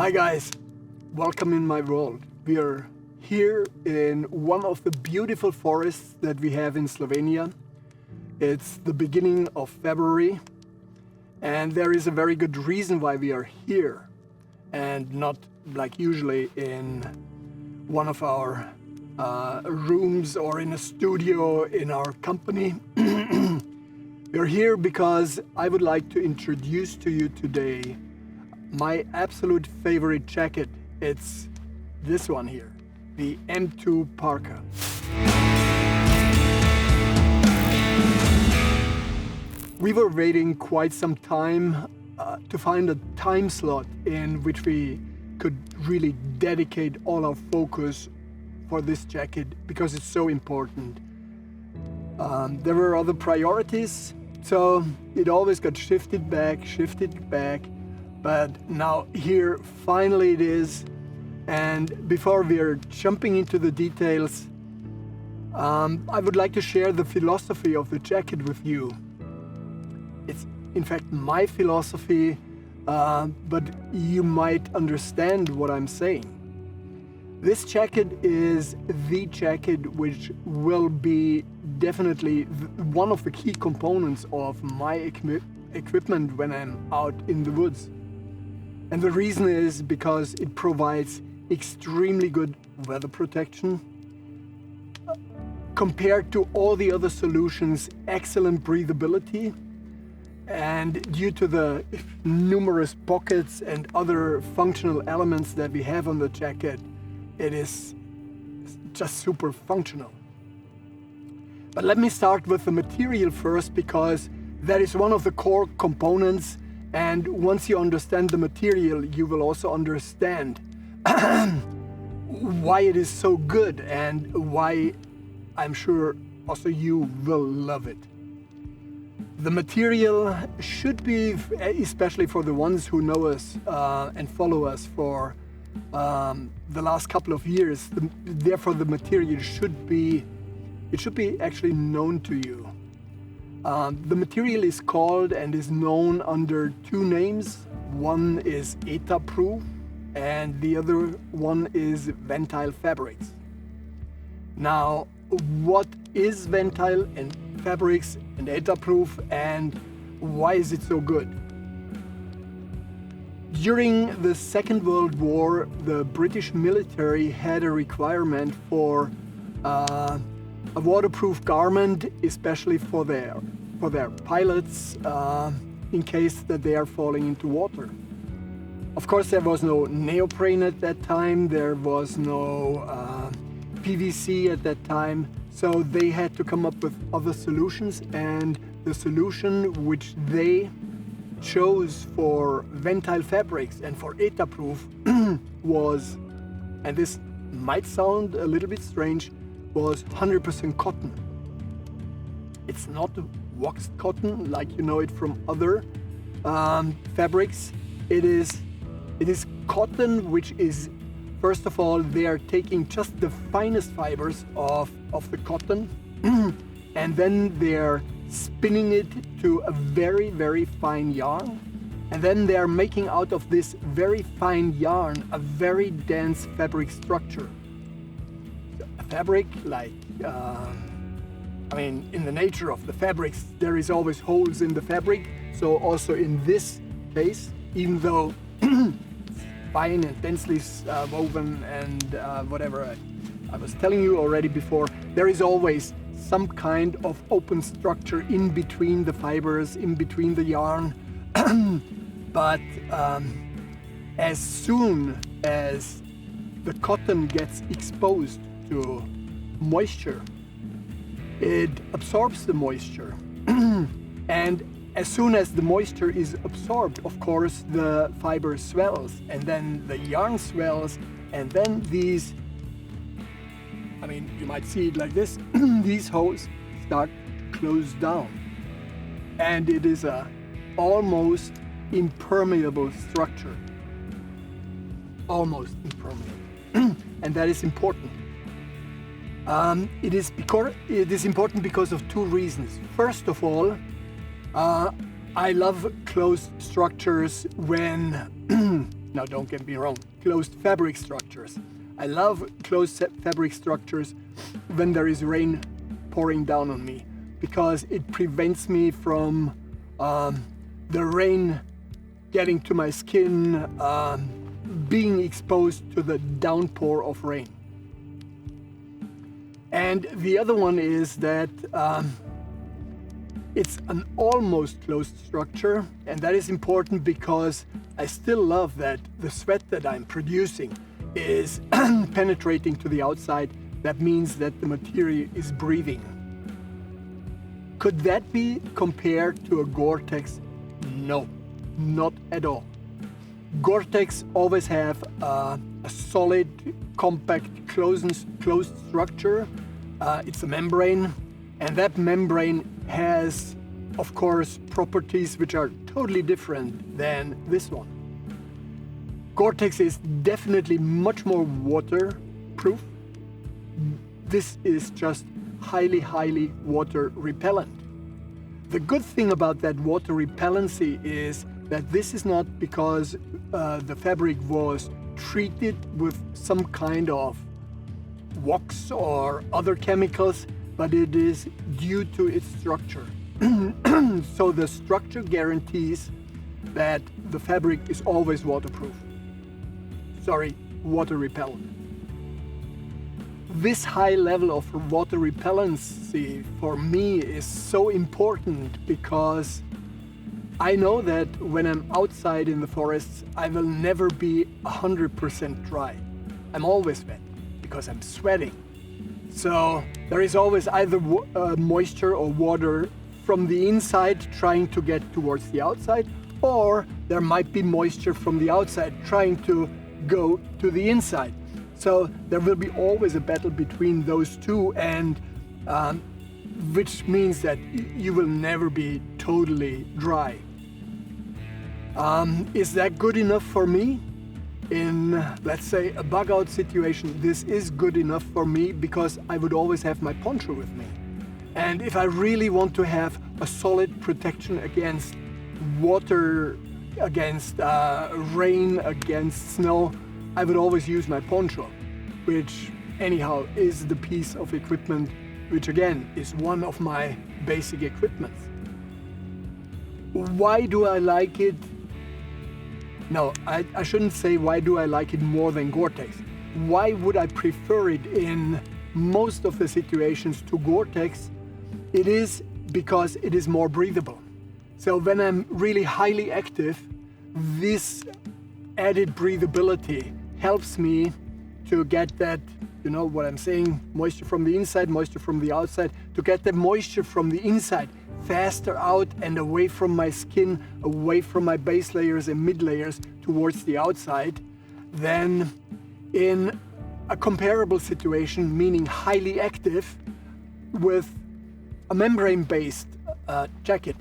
Hi guys, welcome in my world. We are here in one of the beautiful forests that we have in Slovenia. It's the beginning of February and there is a very good reason why we are here and not like usually in one of our rooms or in a studio in our company. We're here because I would like to introduce to you today my absolute favorite jacket. It's this one here, the M2 Parka. We were waiting quite some time to find a time slot in which we could really dedicate all our focus for this jacket because it's so important. There were other priorities, so it always got shifted back, but now here finally it is. And before we are jumping into the details, I would like to share the philosophy of the jacket with you. It's in fact my philosophy, but you might understand what I'm saying. This jacket is the jacket which will be definitely one of the key components of my equipment when I'm out in the woods. And the reason is because it provides extremely good weather protection. Compared to all the other solutions, excellent breathability. And due to the numerous pockets and other functional elements that we have on the jacket, it is just super functional. But let me start with the material first, because that is one of the core components, and once you understand the material, you will also understand why it is so good and why I'm sure also you will love it. The material should be, especially for the ones who know us and follow us for the last couple of years, therefore the material should be actually known to you. The material is called and is known under two names. One is EtaProof and the other one is Wind-repellent fabrics. Now, what is Wind-repellent and fabrics and EtaProof, and why is it so good? During the Second World War, the British military had a requirement for a waterproof garment, especially for their pilots, in case that they are falling into water. Of course, there was no neoprene at that time, there was no PVC at that time, so they had to come up with other solutions, and the solution which they chose for Wind-repellent fabrics and for EtaProof was, and this might sound a little bit strange, was 100% cotton. It's not waxed cotton like you know it from other fabrics. It is cotton which is, first of all, they are taking just the finest fibers of the cotton and then they're spinning it to a very, very fine yarn. And then they're making out of this very fine yarn a very dense fabric structure. A fabric like, in the nature of the fabrics, there is always holes in the fabric. So also in this case, even though fine and densely woven and whatever I was telling you already before, there is always some kind of open structure in between the fibers, in between the yarn. But as soon as the cotton gets exposed to moisture, it absorbs the moisture. And as soon as the moisture is absorbed, of course, the fiber swells, and then the yarn swells, and then these, you might see it like this, these holes start to close down. And it is a almost impermeable structure. Almost impermeable. And that is important. It is important because of two reasons. First of all, I love closed structures when Now don't get me wrong, closed fabric structures. I love closed fabric structures when there is rain pouring down on me, because it prevents me from the rain getting to my skin, being exposed to the downpour of rain. And the other one is that it's an almost closed structure, and that is important because I still love that the sweat that I'm producing is penetrating to the outside. That means that the material is breathing. Could that be compared to a Gore-Tex? No, not at all. Gore-Tex always have a solid, compact, closed structure. It's a membrane, and that membrane has, of course, properties which are totally different than this one. Gore-Tex is definitely much more waterproof. This is just highly, highly water repellent. The good thing about that water repellency is that this is not because the fabric was treated with some kind of wax or other chemicals, but it is due to its structure. So the structure guarantees that the fabric is always waterproof. Sorry, water repellent. This high level of water repellency for me is so important because I know that when I'm outside in the forests, I will never be 100% dry. I'm always wet because I'm sweating. So there is always either moisture or water from the inside trying to get towards the outside, or there might be moisture from the outside trying to go to the inside. So there will be always a battle between those two, and which means that you will never be totally dry. Is that good enough for me? In, let's say, a bug out situation, this is good enough for me because I would always have my poncho with me. And if I really want to have a solid protection against water, against rain, against snow, I would always use my poncho, which anyhow is the piece of equipment which again is one of my basic equipments. Why do I like it? No, I shouldn't say why do I like it more than Gore-Tex. Why would I prefer it in most of the situations to Gore-Tex? It is because it is more breathable. So when I'm really highly active, this added breathability helps me to get that, you know what I'm saying, moisture from the inside, moisture from the outside, to get the moisture from the inside faster out and away from my skin, away from my base layers and mid layers towards the outside, than in a comparable situation, meaning highly active, with a membrane-based jacket.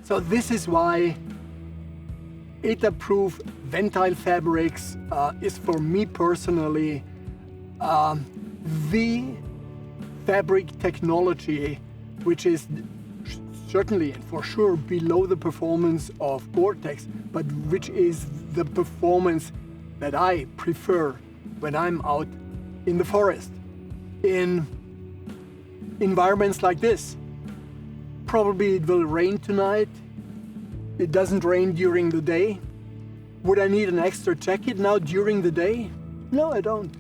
So this is why EtaProof Ventile Fabrics is for me personally the fabric technology which is certainly and for sure below the performance of Gore-Tex, but which is the performance that I prefer when I'm out in the forest. In environments like this, probably it will rain tonight. It doesn't rain during the day. Would I need an extra jacket now during the day? No, I don't.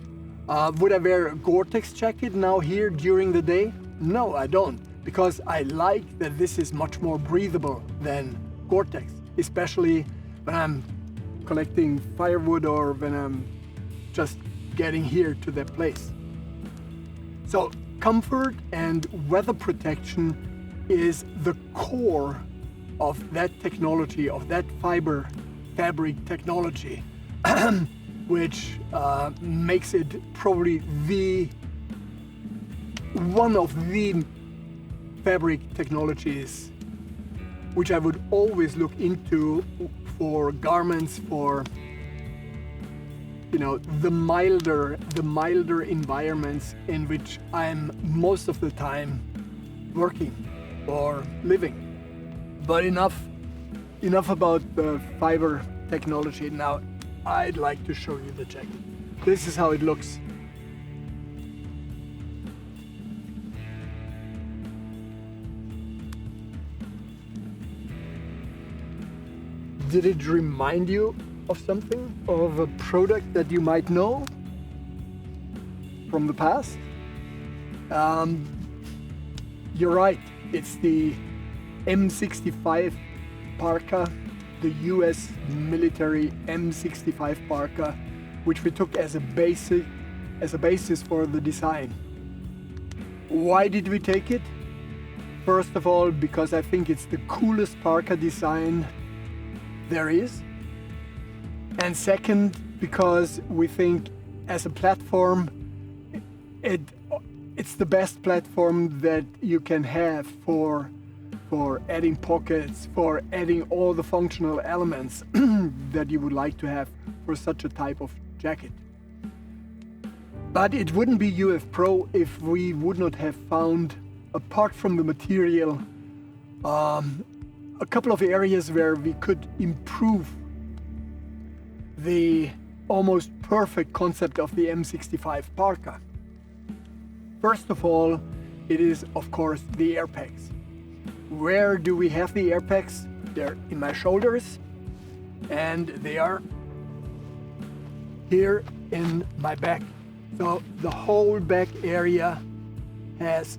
Would I wear a Gore-Tex jacket now here during the day? No, I don't, because I like that this is much more breathable than Gore-Tex, especially when I'm collecting firewood or when I'm just getting here to that place. So comfort and weather protection is the core of that technology, of that fabric technology, which makes it probably one of the fabric technologies which I would always look into for garments, for the milder environments in which I'm most of the time working or living. But enough about the technology. Now, I'd like to show you the jacket. This is how it looks. Did it remind you of something? Of a product that you might know from the past? You're right, it's the M65 Parka, the US military M65 Parka, which we took as a basis for the design. Why did we take it? First of all, because I think it's the coolest parka design there is. And second, because we think as a platform, it's the best platform that you can have for adding pockets, for adding all the functional elements that you would like to have for such a type of jacket. But it wouldn't be ufPro if we would not have found, apart from the material, a couple of areas where we could improve the almost perfect concept of the M65 Parka. First of all, it is of course the air packs. Where do we have the air packs? They're in my shoulders, and they are here in my back. So the whole back area has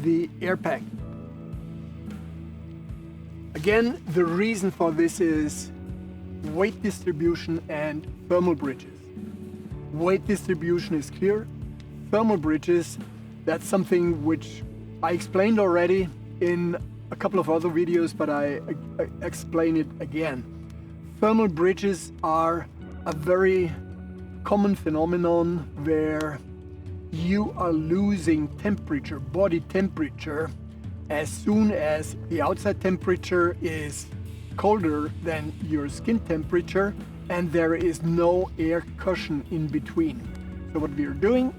the air pack. Again, the reason for this is weight distribution and thermal bridges. Weight distribution is clear. Thermal bridges, that's something which I explained already in a couple of other videos, but I explain it again. Thermal bridges are a very common phenomenon where you are losing temperature, body temperature, as soon as the outside temperature is colder than your skin temperature and there is no air cushion in between. So what we are doing,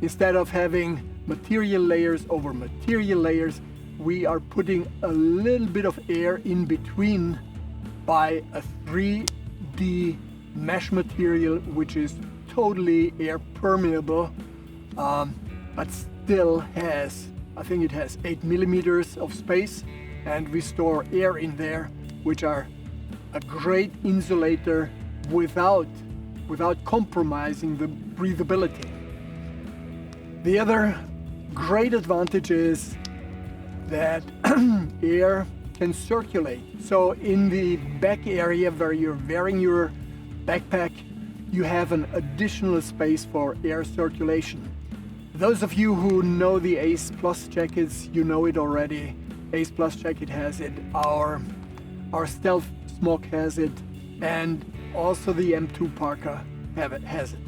instead of having material layers over material layers, we are putting a little bit of air in between by a 3D mesh material, which is totally air permeable, but still has, I think it has 8 millimeters of space, and we store air in there, which are a great insulator without compromising the breathability. The other great advantage is that air can circulate. So in the back area where you're wearing your backpack, you have an additional space for air circulation. Those of you who know the Ace Plus jackets, you know it already. Ace Plus jacket has it, our Stealth Smock has it, and also the M2 Parka has it.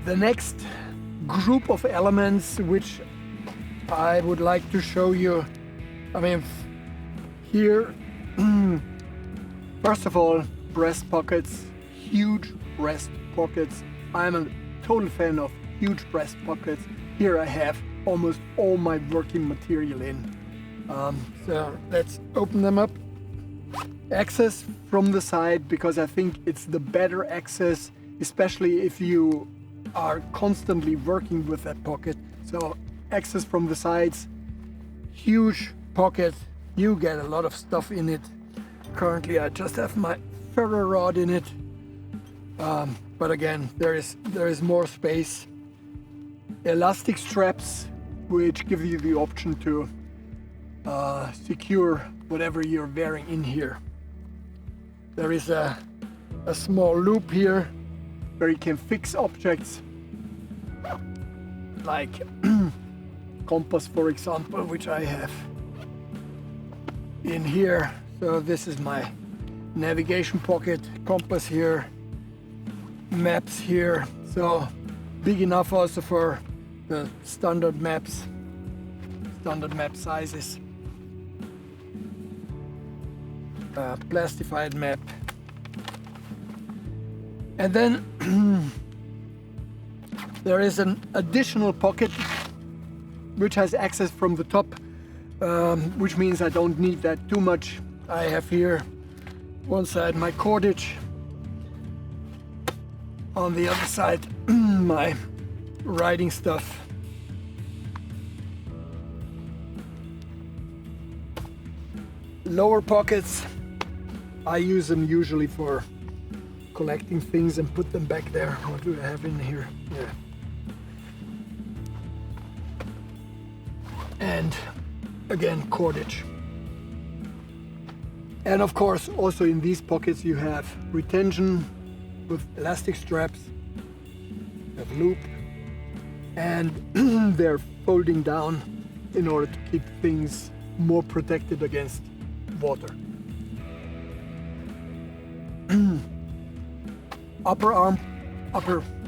The next group of elements which I would like to show you, here, first of all, breast pockets, huge breast pockets. I'm a total fan of huge breast pockets. Here I have almost all my working material in. So let's open them up. Access from the side, because I think it's the better access, especially if you are constantly working with that pocket. So access from the sides, huge pocket, you get a lot of stuff in it. Currently I just have my ferro rod in it, but again, there is more space. Elastic straps, which give you the option to secure whatever you're wearing in here. There is a small loop here where you can fix objects like compass, for example, which I have in here. So this is my navigation pocket, compass here, maps here. So big enough also for the standard map sizes. Plastified map. And then there is an additional pocket which has access from the top, which means I don't need that too much. I have here one side my cordage, on the other side my riding stuff. Lower pockets, I use them usually for collecting things and put them back there. What do I have in here? Yeah. And again, cordage. And of course, also in these pockets you have retention with elastic straps, you have loop, and they're folding down in order to keep things more protected against water. Upper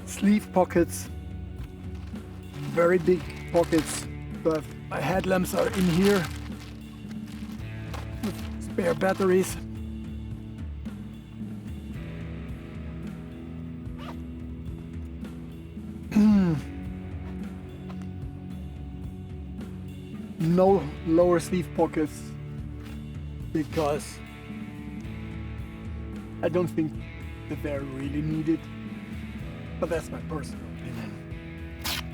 sleeve pockets, very big pockets, but my headlamps are in here with spare batteries. No lower sleeve pockets because I don't think that they're really needed, but that's my personal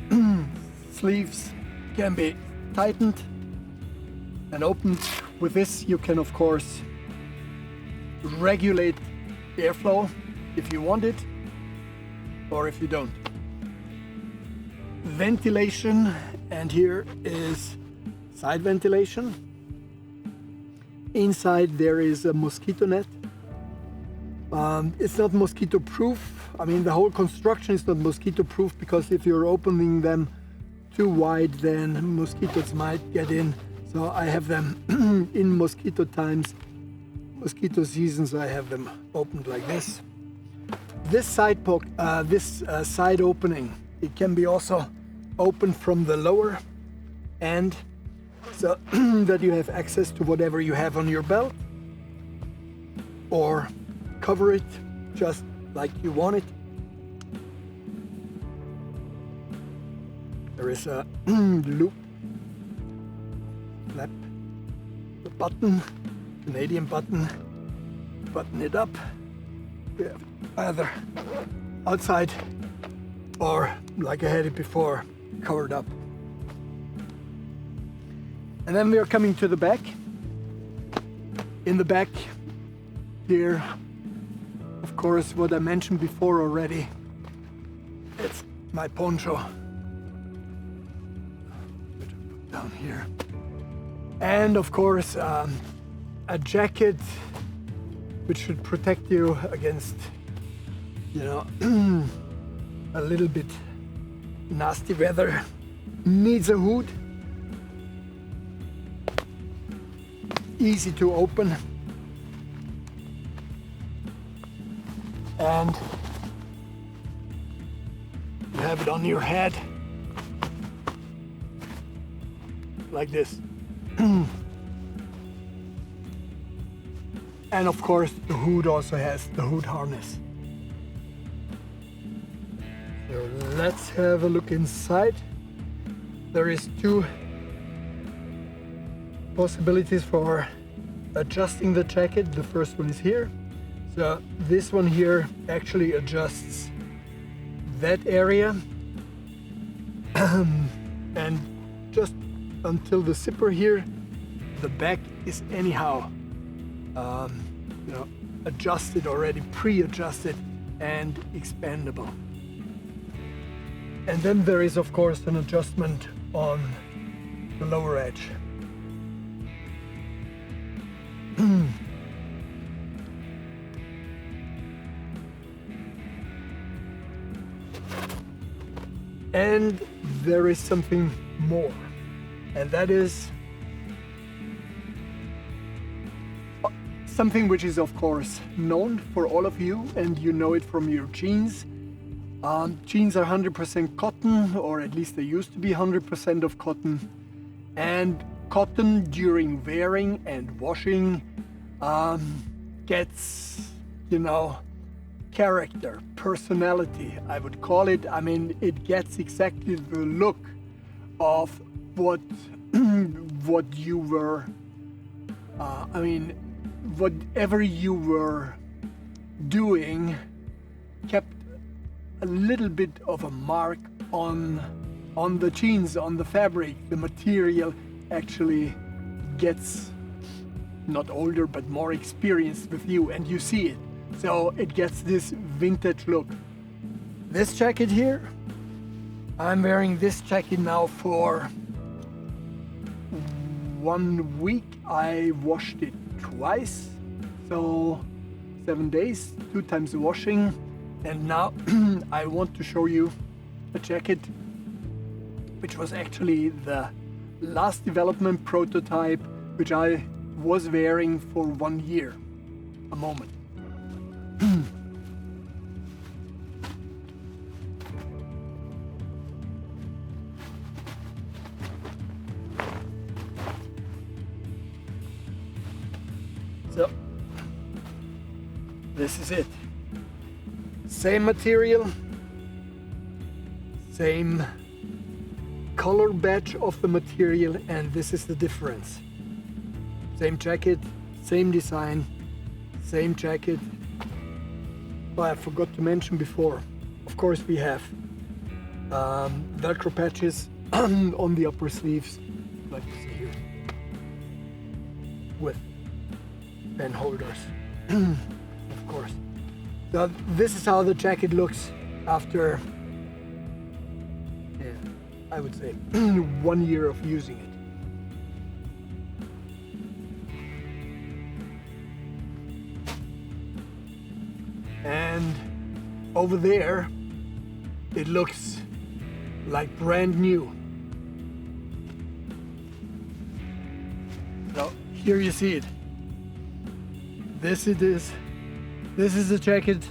opinion. Sleeves can be tightened and opened. With this you can of course regulate airflow if you want it or if you don't. Ventilation, and here is side ventilation. Inside there is a mosquito net. It's not mosquito proof. I mean, the whole construction is not mosquito proof because if you're opening them too wide, then mosquitoes might get in. So I have them in mosquito times, mosquito seasons, I have them opened like this. This side side opening, it can be also opened from the lower end, so that you have access to whatever you have on your belt, or cover it just like you want it. There is a loop, flap, the button, Canadian button, button it up. We have either outside or, like I had it before, covered up. And then we are coming to the back. In the back here, of course, what I mentioned before already, it's my poncho. Down here. And of course, a jacket which should protect you against, you know, a little bit nasty weather. Needs a hood. Easy to open. And you have it on your head like this. And of course the hood also has the hood harness. So let's have a look inside. There is two possibilities for adjusting the jacket. The first one is here. So this one here actually adjusts that area and just until the zipper here, the back is anyhow you know, adjusted already, pre-adjusted and expandable. And then there is of course an adjustment on the lower edge. And there is something more, and that is something which is of course known for all of you, and you know it from your jeans. Jeans are 100% cotton, or at least they used to be 100% of cotton, and cotton during wearing and washing gets, you know, character, personality, I would call it. I mean, it gets exactly the look of what what you were, whatever you were doing kept a little bit of a mark on the jeans, on the fabric. The material actually gets not older but more experienced with you, and you see it. So it gets this vintage look. This jacket here, I'm wearing this jacket now for 1 week. I washed it twice, so 7 days, 2 times washing. And now I want to show you a jacket which was actually the last development prototype, which I was wearing for 1 year. A moment. So, this is it. Same material, same color badge of the material, and this is the difference. Same jacket, same design, same jacket. But I forgot to mention before, of course we have Velcro patches on the upper sleeves, like you see here, with pen holders, of course. So this is how the jacket looks after, I would say, 1 year of using it. And over there, it looks like brand new. So here you see it. This it is. This is the jacket,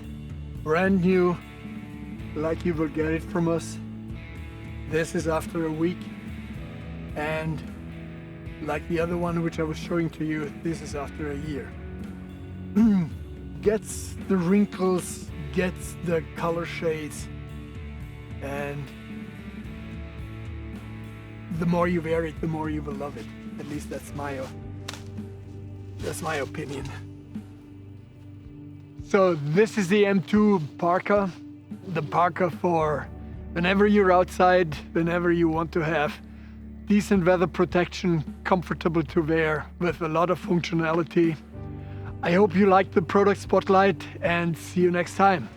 brand new, like you will get it from us. This is after a week, and like the other one which I was showing to you, this is after a year. Gets the wrinkles, gets the color shades, and the more you wear it, the more you will love it. At least that's my opinion. So this is the M2 Parka, the parka for whenever you're outside, whenever you want to have decent weather protection, comfortable to wear with a lot of functionality. I hope you liked the product spotlight, and see you next time.